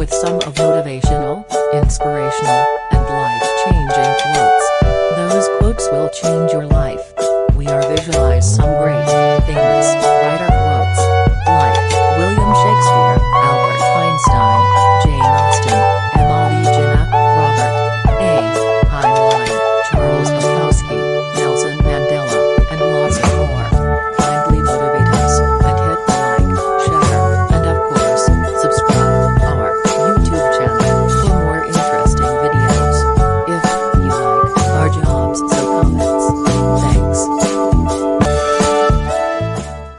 with some of motivational, inspirational, and life-changing quotes. Those quotes will change your life. We are visualize some great, famous, writer quotes. Like, William Shakespeare, Albert Einstein, Jane Austen, Emily Jinnah, Robert A. Heinlein, Charles Bukowski, Nelson Mandela, and lots more. Kindly motivate us, and hit the like, share, and of course, subscribe our YouTube channel for more interesting videos. If you like our jobs, so comments. Thanks.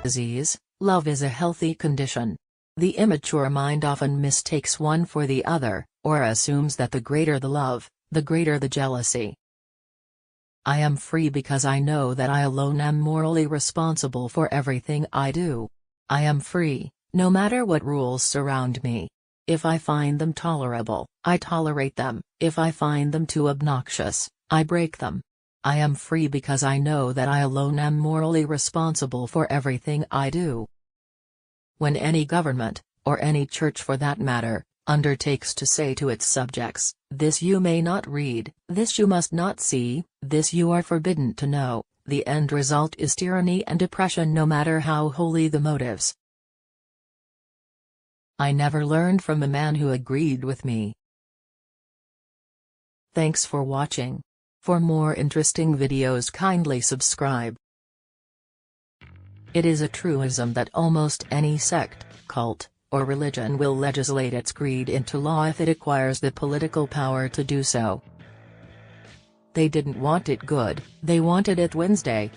Disease. Love is a healthy condition. The immature mind often mistakes one for the other, or assumes that the greater the love, the greater the jealousy. I am free because I know that I alone am morally responsible for everything I do. I am free, no matter what rules surround me. If I find them tolerable, I tolerate them. If I find them too obnoxious, I break them. I am free because I know that I alone am morally responsible for everything I do. When any government, or any church for that matter, undertakes to say to its subjects, "This you may not read, this you must not see, this you are forbidden to know," the end result is tyranny and oppression, no matter how holy the motives. I never learned from a man who agreed with me. Thanks for watching. For more interesting videos, kindly subscribe. It is a truism that almost any sect, cult, or religion will legislate its creed into law if it acquires the political power to do so. They didn't want it good, they wanted it Wednesday.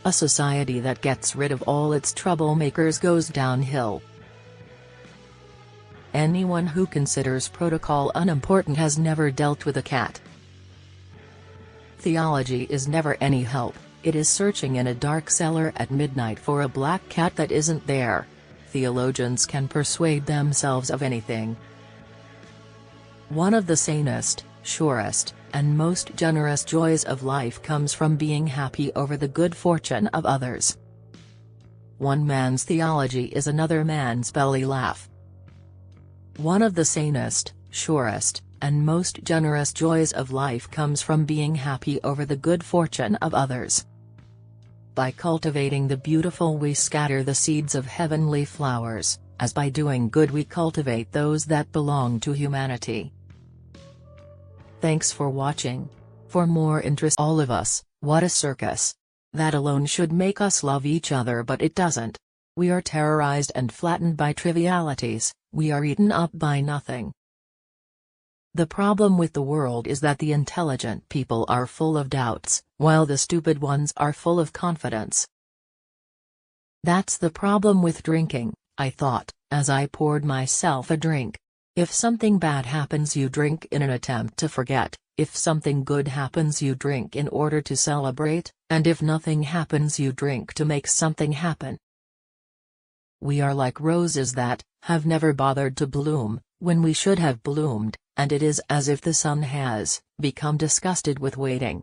A society that gets rid of all its troublemakers goes downhill. Anyone who considers protocol unimportant has never dealt with a cat. Theology is never any help, it is searching in a dark cellar at midnight for a black cat that isn't there. Theologians can persuade themselves of anything. One of the sanest, surest, and most generous joys of life comes from being happy over the good fortune of others. One man's theology is another man's belly laugh. One of the sanest, surest, and most generous joys of life comes from being happy over the good fortune of others. By cultivating the beautiful we scatter the seeds of heavenly flowers, as by doing good we cultivate those that belong to humanity. Thanks for watching. For more interest, all of us, what a circus. That alone should make us love each other, but it doesn't. We are terrorized and flattened by trivialities, we are eaten up by nothing. The problem with the world is that the intelligent people are full of doubts, while the stupid ones are full of confidence. That's the problem with drinking, I thought, as I poured myself a drink. If something bad happens, you drink in an attempt to forget, if something good happens, you drink in order to celebrate, and if nothing happens, you drink to make something happen. We are like roses that have never bothered to bloom, when we should have bloomed, and it is as if the sun has become disgusted with waiting.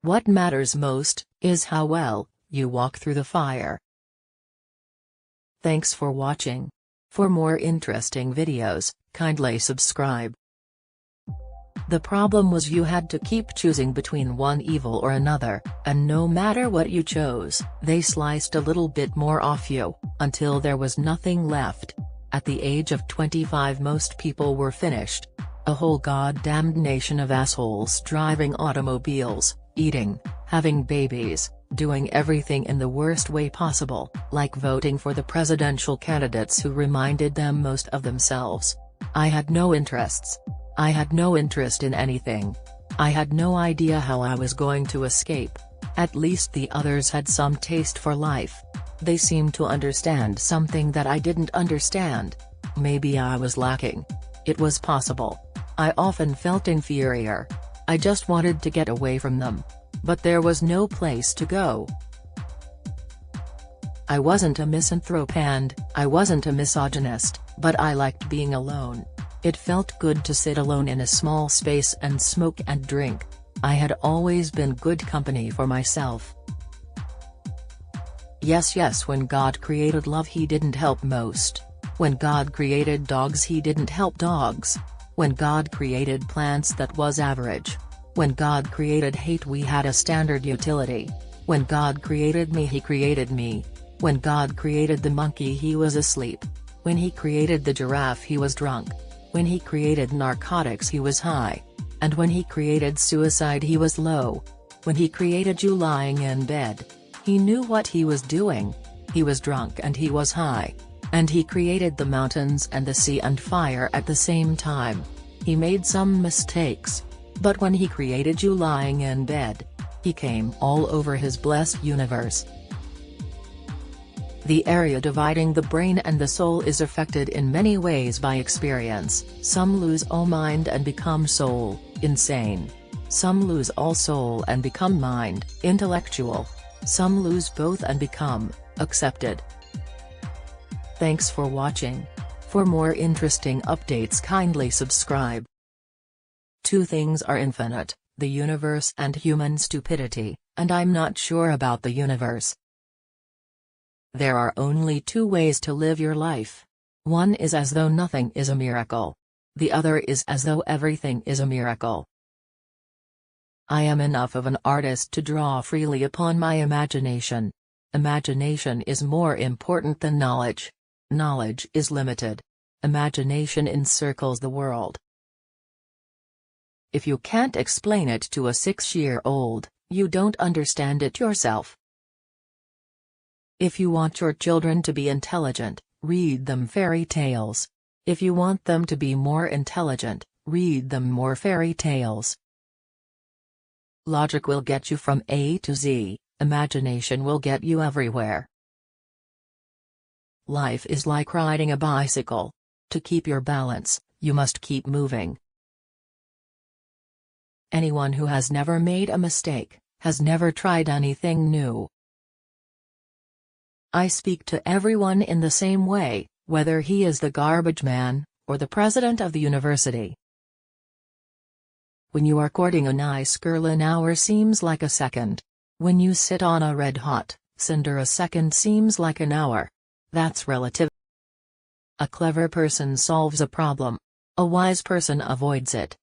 What matters most is how well you walk through the fire. Thanks for watching. For more interesting videos, kindly subscribe. The problem was you had to keep choosing between one evil or another, and no matter what you chose, they sliced a little bit more off you, until there was nothing left. At the age of 25 most people were finished. A whole goddamned nation of assholes driving automobiles, eating, having babies, doing everything in the worst way possible, like voting for the presidential candidates who reminded them most of themselves. I had no interests. I had no interest in anything. I had no idea how I was going to escape. At least the others had some taste for life. They seemed to understand something that I didn't understand. Maybe I was lacking. It was possible. I often felt inferior. I just wanted to get away from them. But there was no place to go. I wasn't a misanthrope and I wasn't a misogynist, but I liked being alone. It felt good to sit alone in a small space and smoke and drink. I had always been good company for myself. Yes, when God created love, He didn't help most. When God created dogs, he didn't help dogs. When God created plants, that was average. When God created hate, we had a standard utility. When God created me, he created me. When God created the monkey, he was asleep. When he created the giraffe, he was drunk. When he created narcotics, he was high. And when he created suicide, he was low. When he created you lying in bed, he knew what he was doing. He was drunk and he was high. And he created the mountains and the sea and fire at the same time. He made some mistakes. But when he created you lying in bed, he came all over his blessed universe. The area dividing the brain and the soul is affected in many ways by experience. Some lose all mind and become soul, insane. Some lose all soul and become mind, intellectual. Some lose both and become accepted. Thanks for watching. For more interesting updates, kindly subscribe. Two things are infinite, the universe and human stupidity, and I'm not sure about the universe. There are only two ways to live your life. One is as though nothing is a miracle. The other is as though everything is a miracle. I am enough of an artist to draw freely upon my imagination. Imagination is more important than knowledge. Knowledge is limited. Imagination encircles the world. If you can't explain it to a 6-year-old, you don't understand it yourself. If you want your children to be intelligent, read them fairy tales. If you want them to be more intelligent, read them more fairy tales. Logic will get you from A to Z, imagination will get you everywhere. Life is like riding a bicycle. To keep your balance, you must keep moving. Anyone who has never made a mistake, has never tried anything new. I speak to everyone in the same way, whether he is the garbage man, or the president of the university. When you are courting a nice girl, an hour seems like a second. When you sit on a red-hot cinder, a second seems like an hour. That's relative. A clever person solves a problem. A wise person avoids it.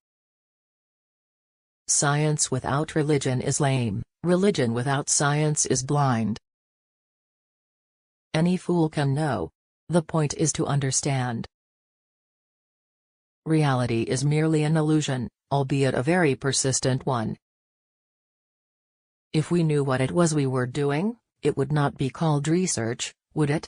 Science without religion is lame. Religion without science is blind. Any fool can know. The point is to understand. Reality is merely an illusion, albeit a very persistent one. If we knew what it was we were doing, it would not be called research, would it?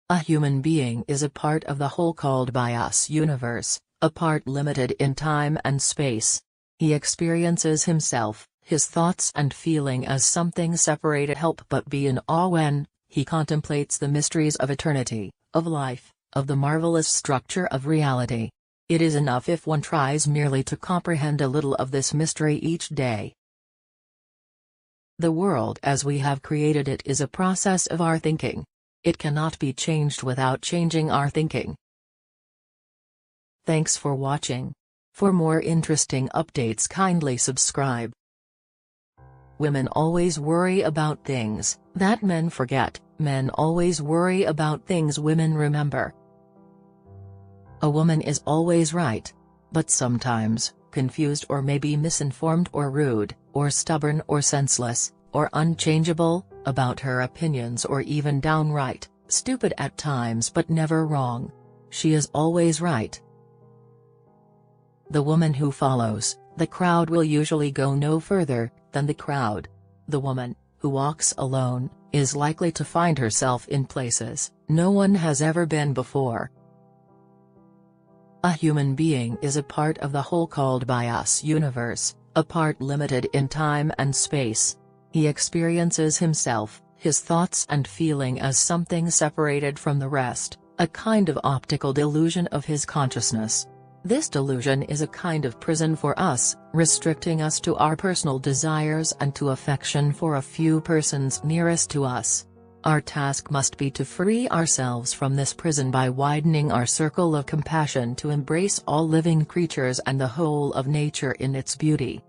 A human being is a part of the whole called by us universe, a part limited in time and space. He experiences himself, his thoughts and feeling as something separated. Help but be in awe when he contemplates the mysteries of eternity, of life, of the marvelous structure of reality. It is enough if one tries merely to comprehend a little of this mystery each day. The world as we have created it is a process of our thinking. It cannot be changed without changing our thinking. Thanks for watching. For more interesting updates, kindly subscribe. Women always worry about things that men forget. Men always worry about things women remember. A woman is always right. But sometimes, confused or maybe misinformed or rude, or stubborn or senseless, or unchangeable, about her opinions, or even downright stupid at times, but never wrong. She is always right. The woman who follows the crowd will usually go no further than the crowd. The woman who walks alone is likely to find herself in places no one has ever been before. A human being is a part of the whole called by us universe, a part limited in time and space. He experiences himself, his thoughts and feeling as something separated from the rest, a kind of optical delusion of his consciousness. This delusion is a kind of prison for us, restricting us to our personal desires and to affection for a few persons nearest to us. Our task must be to free ourselves from this prison by widening our circle of compassion to embrace all living creatures and the whole of nature in its beauty.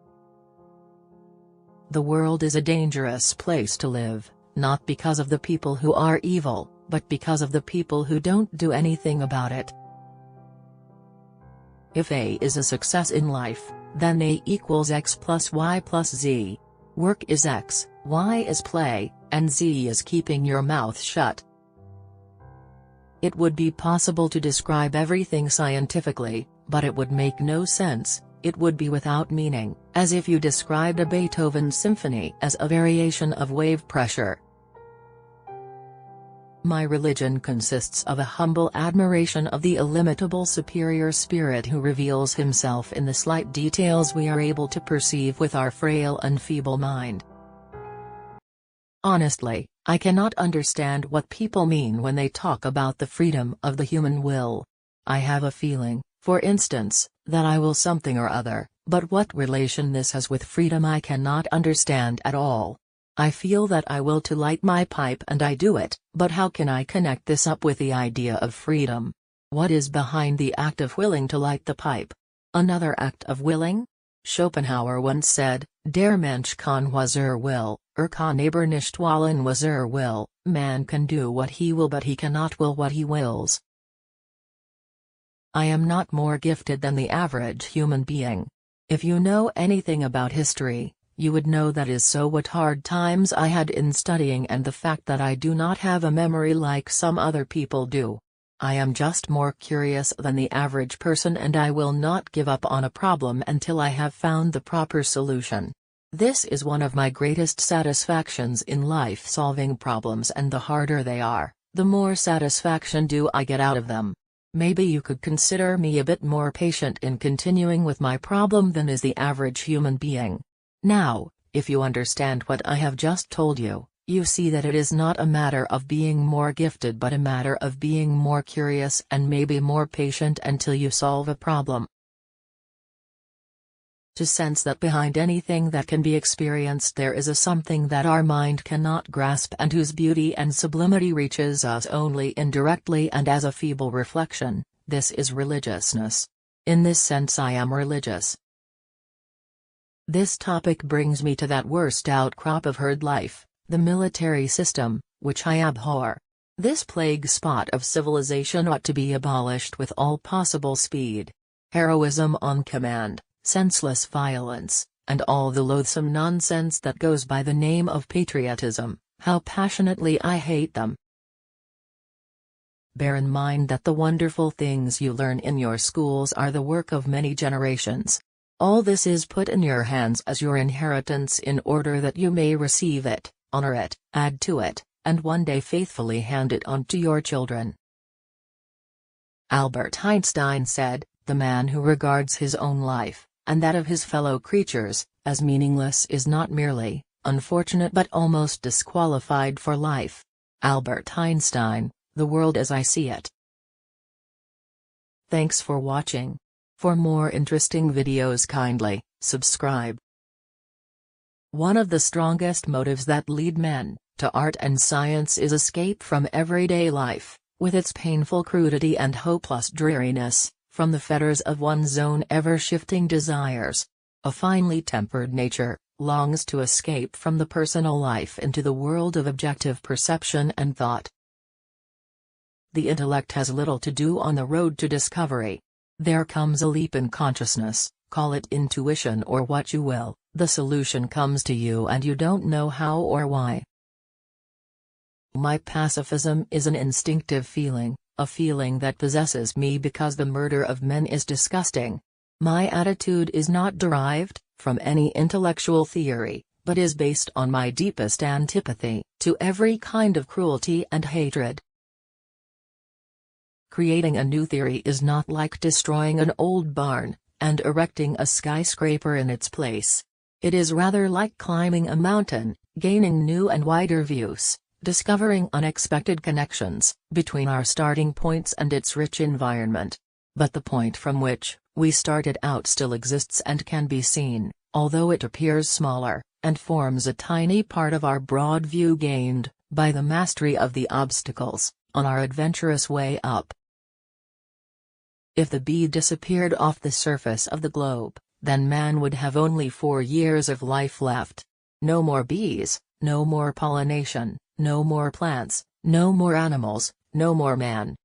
The world is a dangerous place to live, not because of the people who are evil, but because of the people who don't do anything about it. If A is a success in life, then A equals X plus Y plus Z. Work is X, Y is play, and Z is keeping your mouth shut. It would be possible to describe everything scientifically, but it would make no sense. It would be without meaning, as if you described a Beethoven symphony as a variation of wave pressure. My religion consists of a humble admiration of the illimitable superior spirit who reveals himself in the slight details we are able to perceive with our frail and feeble mind. Honestly, I cannot understand what people mean when they talk about the freedom of the human will. I have a feeling, for instance, that I will something or other, but what relation this has with freedom I cannot understand at all. I feel that I will to light my pipe and I do it, but how can I connect this up with the idea of freedom? What is behind the act of willing to light the pipe? Another act of willing? Schopenhauer once said, Der Mensch kann was will, kann aber nicht wollen was will, man can do what he will but he cannot will what he wills. I am not more gifted than the average human being. If you know anything about history, you would know that is so. What hard times I had in studying and the fact that I do not have a memory like some other people do. I am just more curious than the average person and I will not give up on a problem until I have found the proper solution. This is one of my greatest satisfactions in life, solving problems, and the harder they are, the more satisfaction do I get out of them. Maybe you could consider me a bit more patient in continuing with my problem than is the average human being. Now, if you understand what I have just told you, you see that it is not a matter of being more gifted but a matter of being more curious and maybe more patient until you solve a problem. To sense that behind anything that can be experienced there is a something that our mind cannot grasp and whose beauty and sublimity reaches us only indirectly and as a feeble reflection, this is religiousness. In this sense I am religious. This topic brings me to that worst outcrop of herd life, the military system, which I abhor. This plague spot of civilization ought to be abolished with all possible speed. Heroism on command, senseless violence, and all the loathsome nonsense that goes by the name of patriotism, how passionately I hate them. Bear in mind that the wonderful things you learn in your schools are the work of many generations. All this is put in your hands as your inheritance in order that you may receive it, honor it, add to it, and one day faithfully hand it on to your children. Albert Einstein said, "The man who regards his own life, and that of his fellow creatures, as meaningless is not merely unfortunate but almost disqualified for life." Albert Einstein, The World as I See It. Thanks for watching. For more interesting videos kindly subscribe. One of the strongest motives that lead men to art and science is escape from everyday life, with its painful crudity and hopeless dreariness, from the fetters of one's own ever-shifting desires. A finely tempered nature longs to escape from the personal life into the world of objective perception and thought. The intellect has little to do on the road to discovery. There comes a leap in consciousness, call it intuition or what you will, the solution comes to you and you don't know how or why. My pacifism is an instinctive feeling, a feeling that possesses me because the murder of men is disgusting. My attitude is not derived from any intellectual theory, but is based on my deepest antipathy to every kind of cruelty and hatred. Creating a new theory is not like destroying an old barn and erecting a skyscraper in its place. It is rather like climbing a mountain, gaining new and wider views, discovering unexpected connections between our starting points and its rich environment. But the point from which we started out still exists and can be seen, although it appears smaller, and forms a tiny part of our broad view gained by the mastery of the obstacles on our adventurous way up. If the bee disappeared off the surface of the globe, then man would have only 4 years of life left. No more bees, no more pollination, No more plants, no more animals, no more man.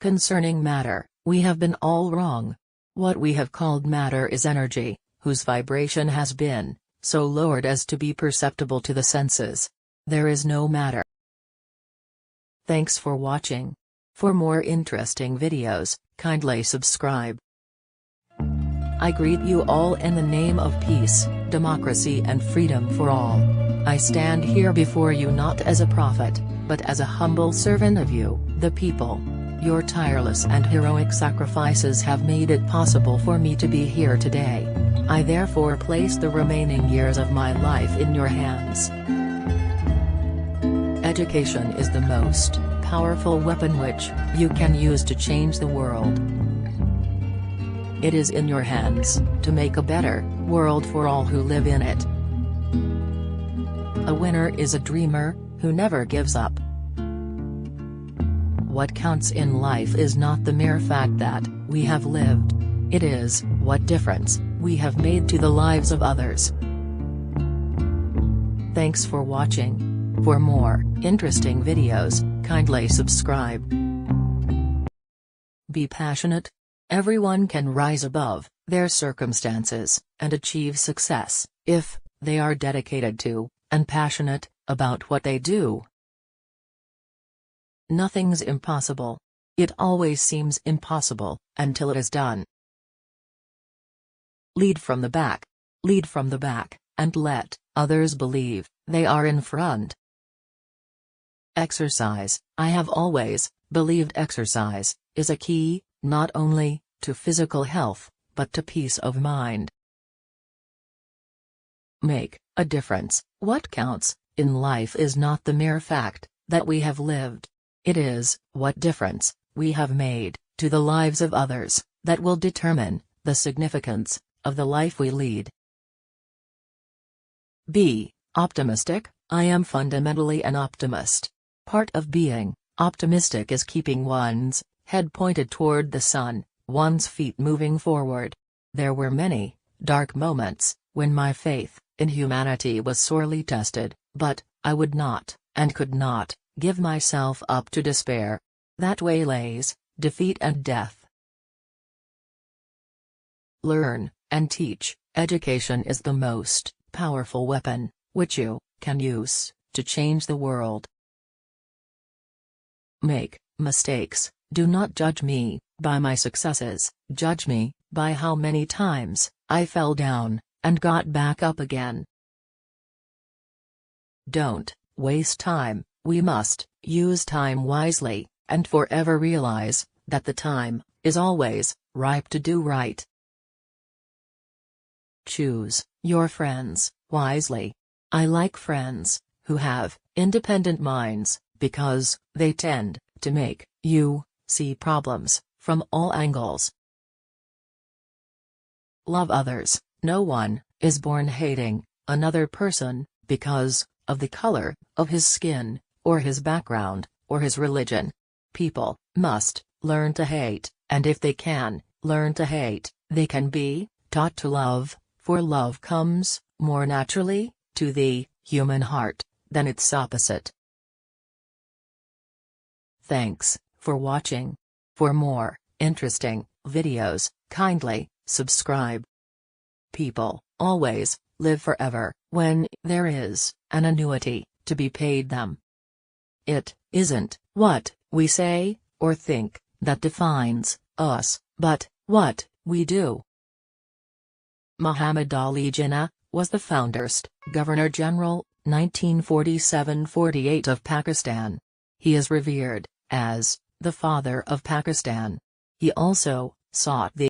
Concerning matter, we have been all wrong. What we have called matter is energy, whose vibration has been so lowered as to be perceptible to the senses. There is no matter. Thanks for watching. For more interesting videos, kindly subscribe. I greet you all in the name of peace, democracy and freedom for all. I stand here before you not as a prophet, but as a humble servant of you, the people. Your tireless and heroic sacrifices have made it possible for me to be here today. I therefore place the remaining years of my life in your hands. Education is the most powerful weapon which you can use to change the world. It is in your hands to make a better world for all who live in it. A winner is a dreamer who never gives up. What counts in life is not the mere fact that we have lived. It is what difference we have made to the lives of others. Thanks for watching. For more interesting videos, kindly subscribe. Be passionate. Everyone can rise above their circumstances and achieve success if they are dedicated to and passionate about what they do. Nothing's impossible. It always seems impossible until it is done. Lead from the back. Lead from the back, and let others believe they are in front. Exercise. I have always believed exercise is a key, not only to physical health, but to peace of mind. Make a difference. What counts in life is not the mere fact that we have lived. It is what difference we have made to the lives of others that will determine the significance of the life we lead. Be optimistic. I am fundamentally an optimist. Part of being optimistic is keeping one's head pointed toward the sun, one's feet moving forward. There were many dark moments when my faith in humanity was sorely tested, but I would not, and could not, give myself up to despair. That way lays defeat and death. Learn and teach. Education is the most powerful weapon which you can use to change the world. Make mistakes. Do not judge me by my successes, judge me by how many times I fell down and got back up again. Don't waste time. We must use time wisely, and forever realize that the time is always ripe to do right. Choose your friends wisely. I like friends who have independent minds, because they tend to make you see problems from all angles. Love others. No one is born hating another person because of the color of his skin, or his background, or his religion. People must learn to hate, and if they can learn to hate, they can be taught to love, for love comes more naturally to the human heart than its opposite. Thanks for watching. For more interesting videos, kindly subscribe. People always live forever when there is an annuity to be paid them. It isn't what we say or think that defines us, but what we do. Muhammad Ali Jinnah was the First Governor-General, 1947–48 of Pakistan. He is revered as the father of Pakistan. He also sought the